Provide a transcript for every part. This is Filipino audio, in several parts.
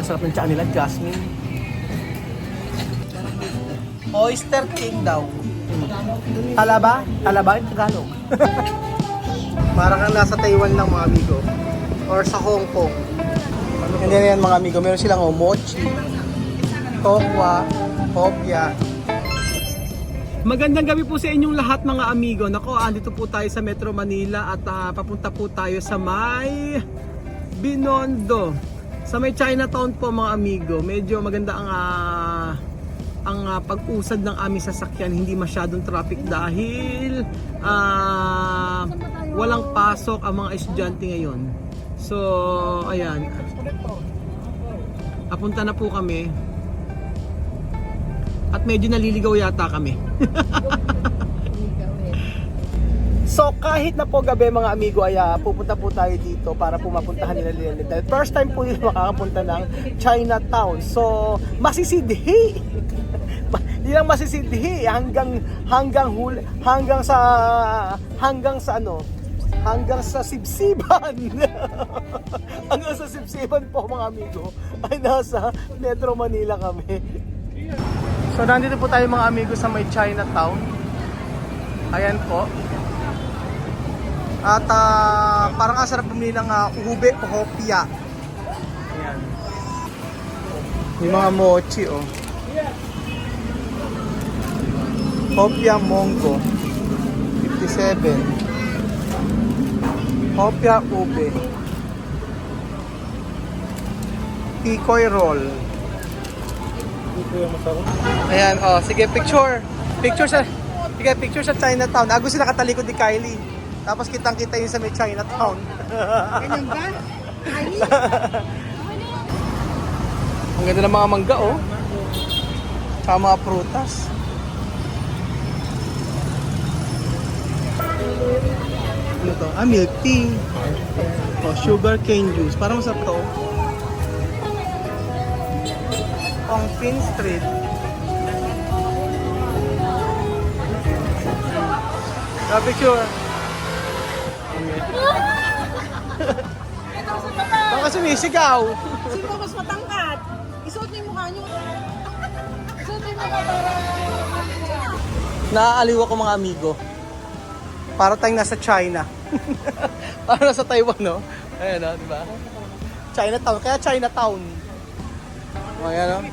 Napakasarap ng tsaa nila, Jasmine. Oyster cake daw. Talaba? Talaba yung Tagalog. Parang kang nasa Taiwan lang mga amigo. Or sa Hong Kong. And then yan mga amigo, meron silang mochi, tokwa, hopya. Magandang gabi po sa inyong lahat mga amigo. Nako, andito po tayo sa Metro Manila at papunta po tayo sa may Binondo. Sa may Chinatown po mga amigo. Medyo maganda ang pag-usad ng aming sasakyan, hindi masyadong traffic dahil walang pasok ang mga estudyante ngayon. So, ayan. Apunta na po kami. At medyo naliligaw yata kami. So, kahit na po gabi mga amigo ay pupunta po tayo dito para po mapuntahan nila Lynette. First time po yung makakapunta ng Chinatown. So, masisidhi. Hindi lang masisidhi hanggang sa Sibsiban. Hanggang sa Sibsiban po mga amigo ay nasa Metro Manila kami. So nandito po tayo mga amigo sa may Chinatown. Ayan po. At parang asarap bumili ng ube o hopya. Ayan. Yung mga mochi oh. Hopya Mongo 57. Hopya ube. Tikoy roll. Ayan, oh, sige, picture sa Chinatown. Gusto nakatalikod ni Kylie. Tapos kitang-kita yun sa may Chinatown. Ganyan ba? Kylie? Ang ganda ng mga mangga, oh. Tsaka mga prutas. Ano to? Milk tea. Oh, sugar cane juice. Parang masarap to. Pongpin Street. Picture. Baka sumisigaw. Sino mas matangkat? Isuot niyo yung mukha niyo. Isuot niyo yung mukha para... Naaaliw ako mga amigo. Para tayong nasa China. Para nasa Taiwan, no? Ayan, no? Diba? Chinatown. Kaya Chinatown. O, ayan, no?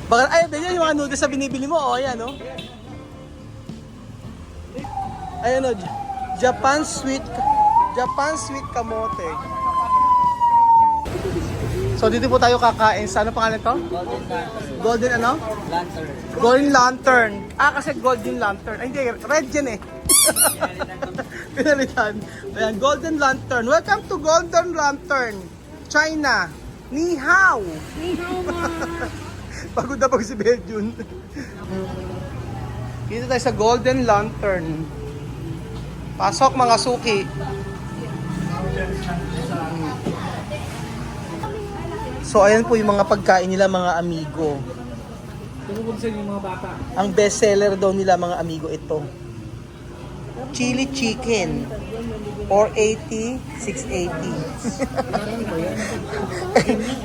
Baka, ay, yan yung mga noodles na binibili mo. O, ayan, no? Ayan, no? Japan sweet kamote. So, dito po tayo kakain. Sa ano pangalan to? Golden ano? Lantern. Golden Lantern. Kasi Golden Lantern. Ay, hindi. Red yan eh. Pinalitan. Ayan, Golden Lantern. Welcome to Golden Lantern. China. Ni hao. Ni hao ma. Pagod na pag si Bejun. Dito tayo sa Golden Lantern. Pasok mga suki. So ayan po yung mga pagkain nila mga amigo. Tungkol sa inyo mga bata. Ang best seller daw nila mga amigo ito. Chili chicken. 480, 680.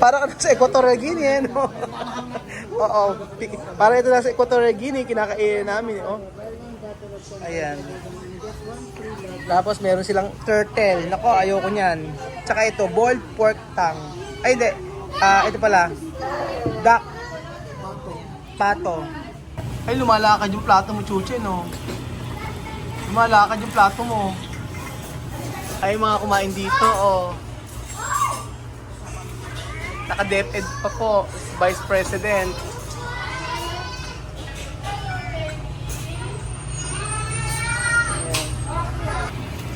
Para ka sa Equatorial Guinea, no? Oo. Para ito na sa Equatorial Guinea, kinakain namin, oh. Ayan. Tapos meron silang turtle. Nako, ayoko niyan. Tsaka ito, boiled pork tongue. Ay, hindi. Ito pala. Duck. Pato. Ay, lumalakad yung plato mo, Chuche, no? Lumalakad yung plato mo. Ay, mga kumain dito, oh. Naka-DepEd pa po, Vice President.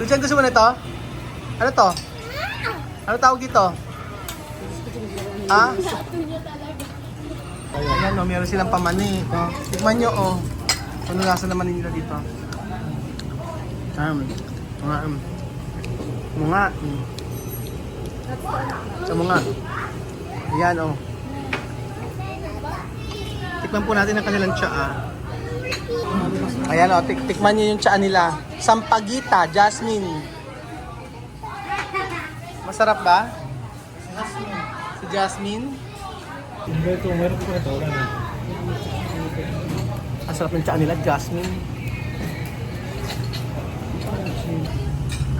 So, dyan gusto mo na ito? Ano to? Ano tawag dito? Ha? Ayan, no, meron silang pamani. Oh. Tikman nyo, oh. Ano lasa naman nila dito? Mga. Sa mga. Ayan, oh. Tikman po natin ang kanilang tsaa. Ayan, oh. Tikman nyo yung tsaa nila. Sampaguita, Jasmine. Masarap ba? Si Jasmine. Ito, meron ko pa ito. Wala na. Ang sarap ng tsaa nila, Jasmine.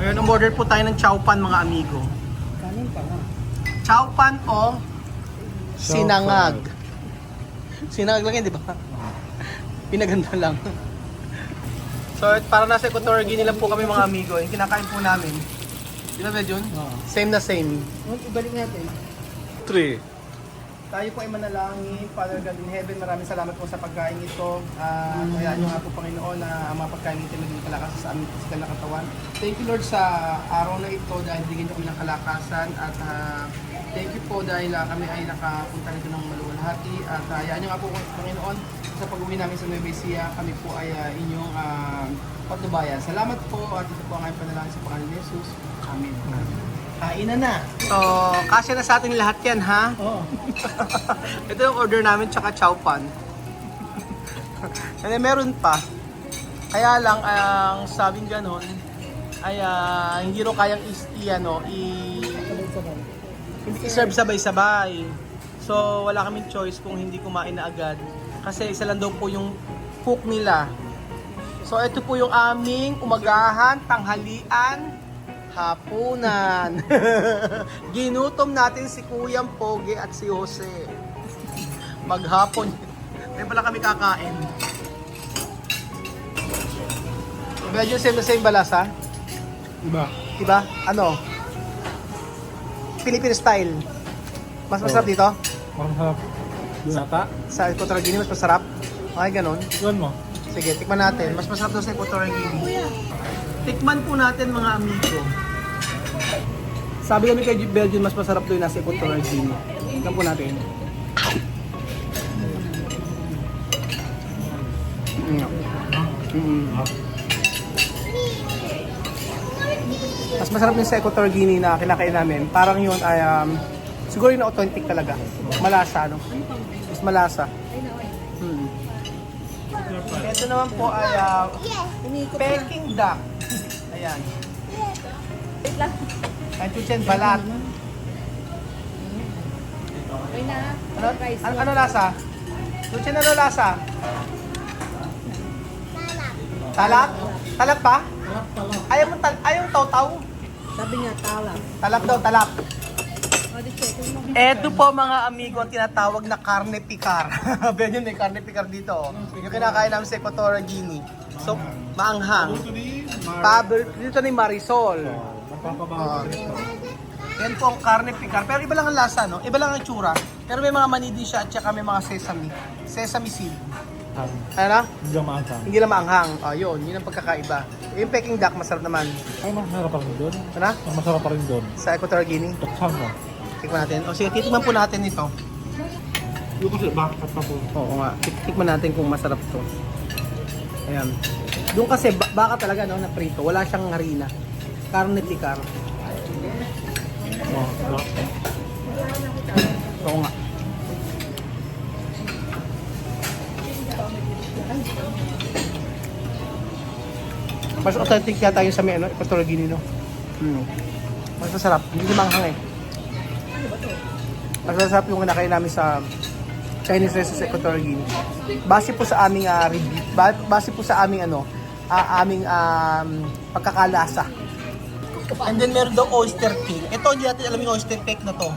Ayun, umorder po tayo ng chow pan mga amigo. Kanin pa nga. Chow pan o sinangag. Sinangag lang yun, di ba? Pinaganda lang. So, para nasa Equatorial Guinea lang po kami mga amigo. Yung kinakain po namin. Di ba, Medjun? Oo. Same na same. Ibalik natin. 3. Tayo po ay manalangin, Father God in Heaven, maraming salamat po sa pagkain ito. Kaya nyo nga po Panginoon na ang mga pagkain ito maging kalakas sa aming physical na katawan. Thank you Lord sa araw na ito dahil bigyan niyo kami ng kalakasan at thank you po dahil kami ay nakapunta nito ng maluwalhati at hayaan nyo nga po Panginoon sa pag-uwi namin sa Nueva Ecija, kami po ay inyong patnubayan. Salamat po at ito po ang aming panalangin sa Panginoon Jesus. Amen. Kain na. So, kasya na sa atin lahat yan, ha? Oo. Ito yung order namin, tsaka chow pan. And then, meron pa. Kaya lang, ang sabing ganon, ay hindi ro kayang i-serve sabay-sabay. So, wala kaming choice kung hindi kumain na agad. Kasi isa lang daw po yung cook nila. So, ito po yung aming umagahan, tanghalian, hapunan. Ginutom natin si Kuyang Pogi at si Jose. Maghapon. Ngayon pala kami kakain. Medyo same na same balasa. Iba. Diba? Ano? Philippine style. Mas masarap dito? Parang sarap. Doon ata. Sa Equatorial Guinea mas masarap? Okay, ganun. Iwan mo. Sige, tikman natin. Mas masarap daw sa Equatorial Guinea. Tikman po natin mga amigo. Sabi kami kay Belgium, mas masarap doon nasa Equatorial Guinea. Tikman po natin. Mas masarap din sa Equatorial Guinea na kinakain namin. Parang yun ay siguro yung authentic talaga. Malasa, no? Mas malasa. Ito naman po ay Peking duck. Ayan. Wait lang. Ay, chuchen, balat. Wait na. Ano lasa? Chuchen, ano lasa? Talat? Talat pa? Ayaw taw-taw? Sabi niya, tala. Talap daw, talap. O, di check. Eto po mga amigo ang tinatawag na carne picar. Ben yun, may carne picar dito. Oh. Yung kinakain namin sa Equatorial Guinea. So, maanghang. Dito ni Marisol. Magpapabago ito. Yan po ang carne picar. Pero iba lang ang lasa, no? Iba lang ang tsura. Pero may mga mani din siya at saka may mga sesame. Sesame seed. Ano na? Hindi lang maanghang. Hindi lang maanghang. Oh, yun ang pagkakaiba. Yung Peking duck, masarap naman. Ay, masarap pa rin doon. Ano? Ang masarap pa rin doon. Sa Equatorial Guinea. Taksan mo. Tikman natin. O sige, titikman po natin ito. Yung kasi bakit pa po. Oo nga. Tikman natin kung masarap to. Ayan. Doon kasi baka talaga no, na prito. Wala siyang harina. Carne picar. Oo, sarap. Oo nga. Mas authentic yata yung sa may Equatorial Guinea, no? Mas masarap. Hindi manghang eh. Mas masarap yung kinakain namin sa Chinese restaurant sa Equatorial Guinea. Base po sa aming review, base po sa aming aming pagkakalasa. And then meron daw oyster cake. Ito hindi natin alam yung oyster cake na to.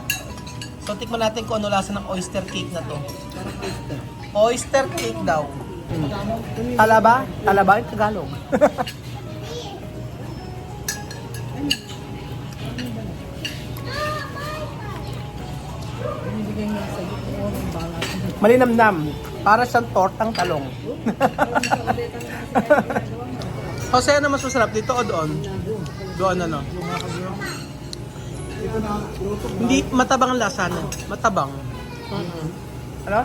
So tikman natin kung ano lasa ng oyster cake na to. Oyster cake daw. Talaba? Talaba yung Tagalog. Binibigay niya sa iyo ng balat. Malinamnam. Para siyang tortang talong. Jose, ano mas masarap dito o doon? Doon ano? Hindi, matabang ang lasa no? Matabang. Ano?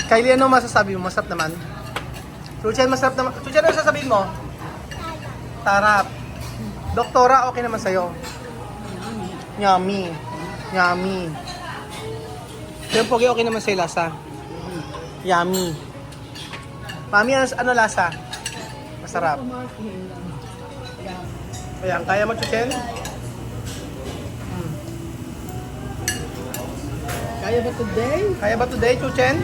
Kylie, ano masasabi mo? Masarap naman? Chuchen, masarap naman. Chuchen, ano sasabihin mo? Tarap. Doktora, okay naman sa'yo? Yummy. Yummy. Pero pogi, okay naman sa'yo lasa? Yummy. Mami, ano lasa? Masarap. Ayan, kaya mo, Chuchen? Kaya ba today? Kaya ba today, Chuchen?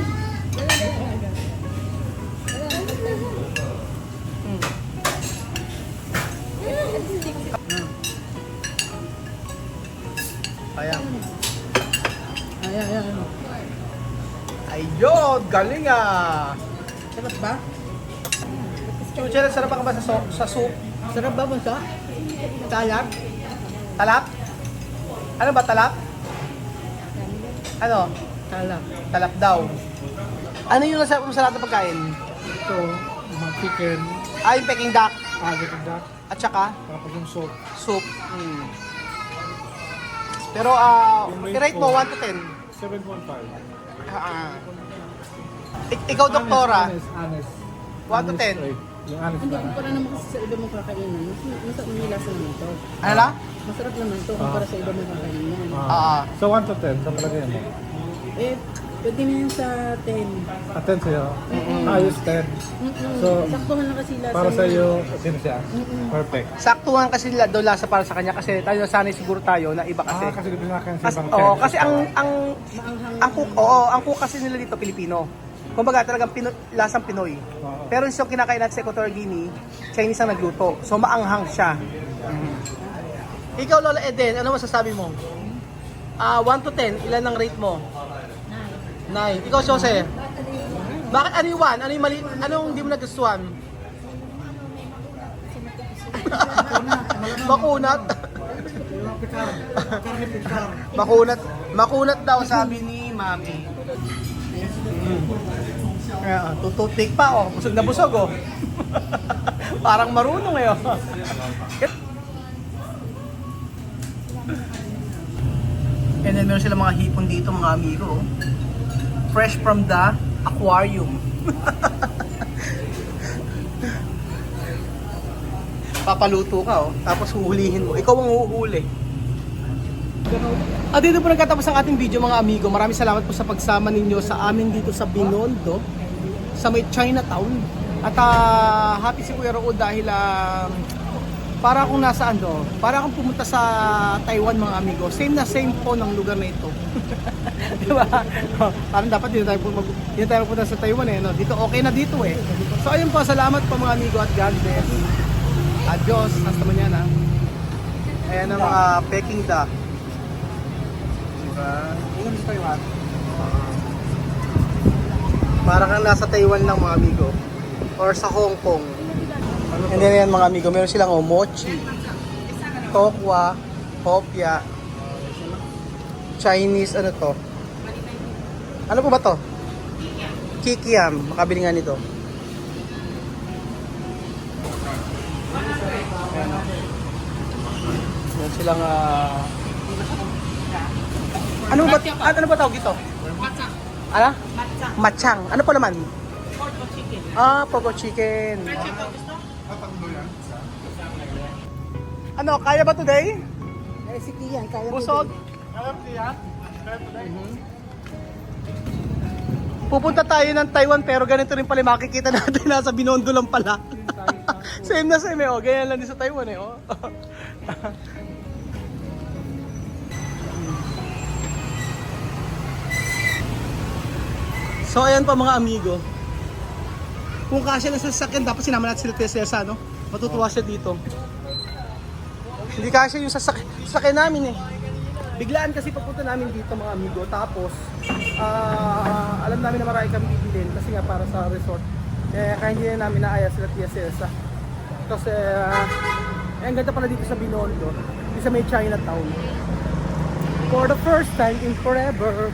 Kaya. Ayan. Ayun, galing ah. Sarap ba? Chuchen, sarap ka ba sa soup? Sarap ba mo sa? Talak? Talap? Ano ba talap? Ano? Talak. Talap daw. Ano yung nasa lahat ng pagkain? Ito, chicken, Ah, yung Peking duck. chicken duck, At saka, tapos yung soup. soup. Pero, i-rate mo 1 to 10. 7.5. Ikaw, doktora. Honest. 1 to 10. Yung honest Hindi, lang. kumpara naman kasi sa iba mong kakainin. Masarap may lasa naman to. Ano na? Masarap naman to kumpara sa iba mong kakainin. So 1 to 10, sa palagay mo? Eh, pwede na yun sa 10. Aten sa'yo? Ayos 10. So, Saktuhan na kasi lasa para niya. sa'yo, sino siya? Perfect. Saktuhan kasi nila daw lasa para sa kanya kasi tayo nasanay siguro tayo na iba kasi. Kasi di ba sa Kasi, ibang kasi ang Maanghang. ang cook kasi nila dito Pilipino. Kumbaga talagang lasang Pinoy. Oo. Pero yung kinakain natin sa Equatorial Guinea, Chinese ang nagluto. So maanghang siya. Ikaw Lola Eden, ano masasabi mo? 1 to 10, ilan ang rate mo? 9. Ikaw Jose? Bakit ano yung 1? Ano yung mali? Anong hindi mo nagustuhan? Makunat. Makunat daw sabi ni Mami. Kaya tututik pa oh, busog na busog oh. Parang marunong eh oh. And then meron sila mga hipon dito mga amigo oh. Fresh from the aquarium. Papaluto ka oh, tapos huhulihin mo. Ikaw ang huhuli. At dito po nagkatapos ang ating video mga amigo. Maraming salamat po sa pagsama ninyo sa amin dito sa Binondo, sa may Chinatown. At happy si Kuya Raul dahil para akong nasaan do? Para akong pumunta sa Taiwan mga amigo. Same na same po ng lugar na ito. Diba? Parang dapat dito tayo pupunta sa Taiwan eh. No? Dito okay na dito eh. So ayun po, salamat po mga amigo at God bless. Adios, hasta mañana. Ayan ang mga Peking duck. Diba? Ingat sa Taiwan. Parang kang nasa Taiwan lang mga amigo. Or sa Hong Kong. And then yan mga amigo, meron silang mochi, tokwa, hopya, Chinese, ano to? Ano po ba to? Kikiam, makabili nga nito. Meron silang ano ba tawag ito? Matchang. Ano? Matchang. Ano po naman? Pork chicken. Pork chicken. Ano, kaya ba today? Eh, si Kian, kaya Busog? Pupunta tayo ng Taiwan pero ganito rin pala makikita natin nasa Binondo lang pala. Same na same eh, oh. Ganyan lang din sa Taiwan eh, oh. So ayan pa mga amigo. Kung kasya lang sa sasakyan, dapat sinama natin sila Tesla, no? Matutuwa siya dito. Hindi kasya yung sasakyan namin eh. Biglaan kasi pagpunta namin dito mga amigo. Tapos, alam namin na marami kami bibilin kasi nga para sa resort. Kaya hindi na namin naaya sila Tesla. Kasi, ang ganda pala dito sa Binondo. Dito sa may Chinatown. For the first time in forever.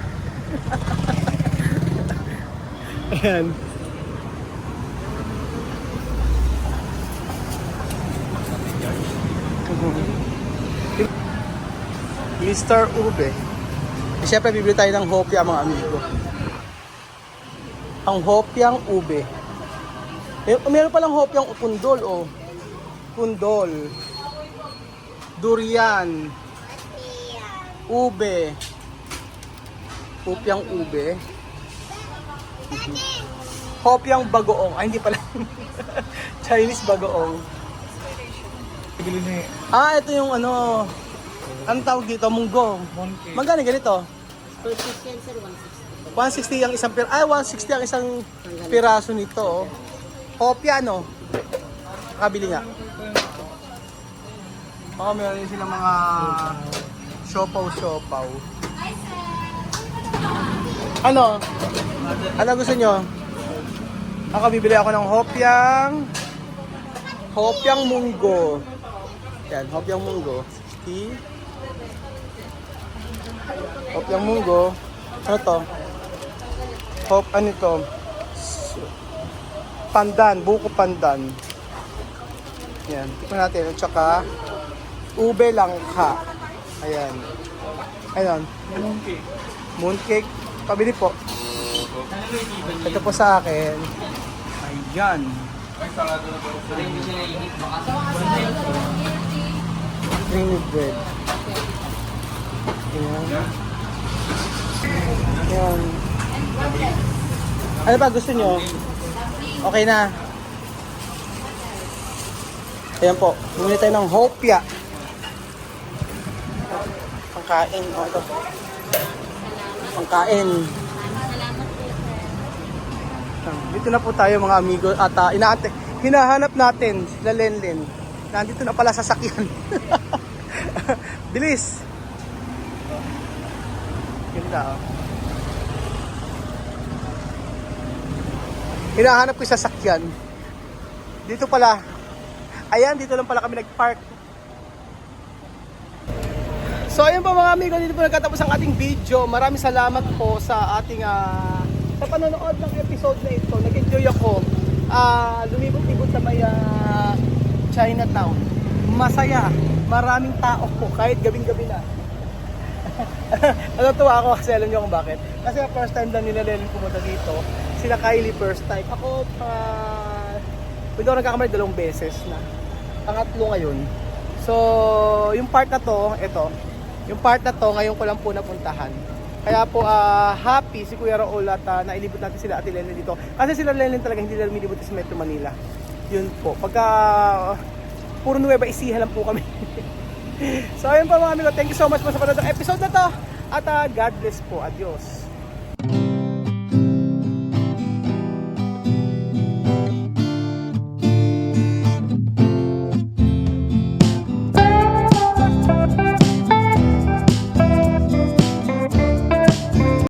Ayan. Mr. Ube. Siyempre, bibili tayo ng hopya mga amigo. Ang hopyang ube. Meron palang hopyang pundol, oh. Pundol. Durian. Ube. Hopyang ube. Hopyang bagoong. Ay, hindi pala. Chinese bagoong. Bili ni Ito yung ano. Anong tawag dito? Munggo. Monkey. Magkano ganito? Per piece yan, sir, 160. 160 ang isang piraso. Ay, 160 ang isang piraso nito. Oh. Hopya, no? Kabili nga. Baka meron din silang mga siopaw-siopaw. Ano? Ano gusto nyo? Ako bibili ako ng hopyang munggo. Yan, hopyang munggo. Hopyang munggo. Ano to? Ano to? Pandan, buko pandan. Yan, tikman natin. At saka, ube langka. Ayan. Ayan. Mooncake. Pabili po. Ito po sa akin. Ayan. Creamy bread. Ayan. Ayan. Ano pa gusto nyo? Okay na. Ayan po. Bumili tayo ng hopya. Pangkain. O, ito. Pangkain. Dito na po tayo mga amigo at hinahanap natin sila Lenlen. Nandito na pala sa sakyan. Bilis. Ganda, oh. Hinahanap ko yung sasakyan. Dito pala. Ayan, dito lang pala kami nag-park. So ayun po mga amigo, dito po nagkatapos ang ating video. Maraming salamat po sa ating sa panonood ng episode na ito. Nag-enjoy ako. Lumibot-libot sa may Chinatown. Masaya. Maraming tao po kahit gabing-gabi na. Natutuwa ako kasi alam niyo kung bakit. Kasi first time lang nila Lennon pumunta dito. Sila Kylie first time. Ako hindi ako nagkakamali 2 beses na. Pangatlo ngayon. So, yung part na to, ito. Yung part na to, ngayon ko lang po napuntahan. Kaya po, happy si Kuya Raul at nailibot natin sila Ate Lenlen dito. Kasi sila Lenlen talaga hindi nila lumilibot sa Metro Manila. Yun po. Pagka puro Nueva Ecija lang po kami. So, ayun po mga amigo. Thank you so much po sa panonood ng episode na to. At God bless po. Adios.